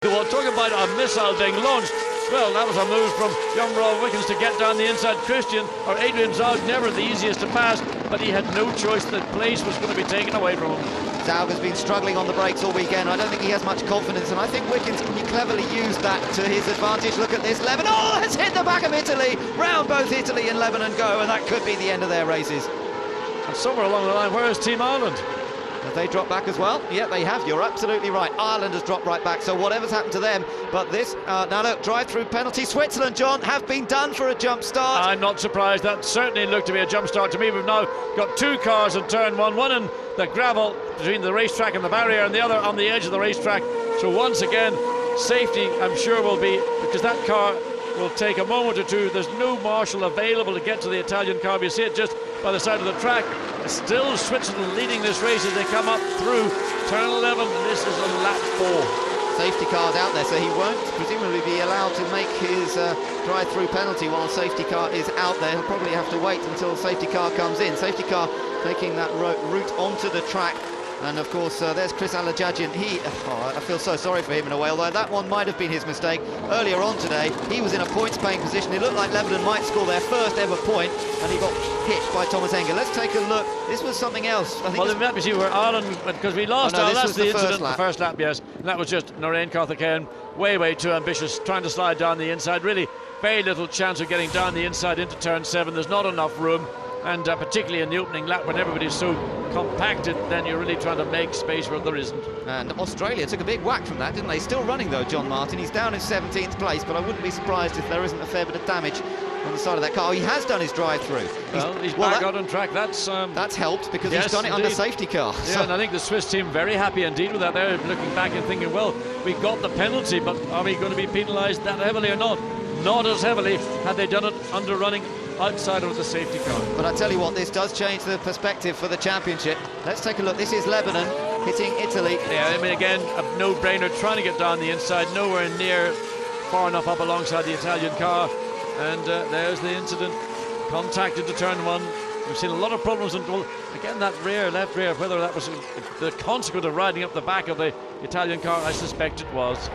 Well, talking about a missile being launched, well, that was a move from young Rob Wickens to get down the inside. Adrian Zaug, never the easiest to pass, but he had no choice. The place was going to be taken away from him. Zaug has been struggling on the brakes all weekend. I don't think he has much confidence, and I think Wickens, he cleverly used that to his advantage. Look at this, Lebanon, oh, has hit the back of Italy, round both Italy and Lebanon go, and that could be the end of their races. And somewhere along the line, where is Team Ireland? Have they dropped back as well? Yeah, they have. You're absolutely right. Ireland has dropped right back, so whatever's happened to them. But this, now look, drive-through penalty. Switzerland, John, have been done for a jump start. I'm not surprised. That certainly looked to be a jump start to me. We've now got two cars in turn one in the gravel between the racetrack and the barrier, and the other on the edge of the racetrack. So once again, safety, I'm sure, will be, because that car will take a moment or two. There's no marshal available to get to the Italian car. You see it just by the side of the track. Still Switzerland leading this race as they come up through turn 11, and this is on lap 4. Safety car's out there, so he won't presumably be allowed to make his drive-through penalty while the safety car is out there. He'll probably have to wait until the safety car comes in. Safety car taking that route onto the track. And of course, there's Chris Alajajian. I feel so sorry for him in a way, although that one might have been his mistake. Earlier on today, he was in a points-paying position. It looked like Lebanon might score their first ever point, and he got hit by Thomas Enger. Let's take a look. This was something else. Well, let me see where Ireland, because we lost. Oh, no, that's the incident, lap. The first lap, yes. And that was just Noreen Carthagena, way too ambitious, trying to slide down the inside. Really, very little chance of getting down the inside into turn 7. There's not enough room. And particularly in the opening lap, when everybody's so compacted, then you're really trying to make space where there isn't. And Australia took a big whack from that, didn't they? Still running though, John Martin. He's down in 17th place, but I wouldn't be surprised if there isn't a fair bit of damage on the side of that car. He has done his drive-through. He's back out on track. That's helped because yes, he's done it indeed. under safety car. Yeah, So. and I think the Swiss team very happy indeed with that. They're looking back and thinking, well, we got the penalty, but are we going to be penalised that heavily or not? Not as heavily had they done it under running outside of the safety car. But I tell you what, this does change the perspective for the championship. Let's take a look. This is Lebanon hitting Italy. Yeah, I mean, again, a no-brainer, trying to get down the inside, nowhere near far enough up alongside the Italian car. And there's the incident. Contacted to turn 1. We've seen a lot of problems, and well, again, that left rear, whether that was the consequence of riding up the back of the Italian car, I suspect it was.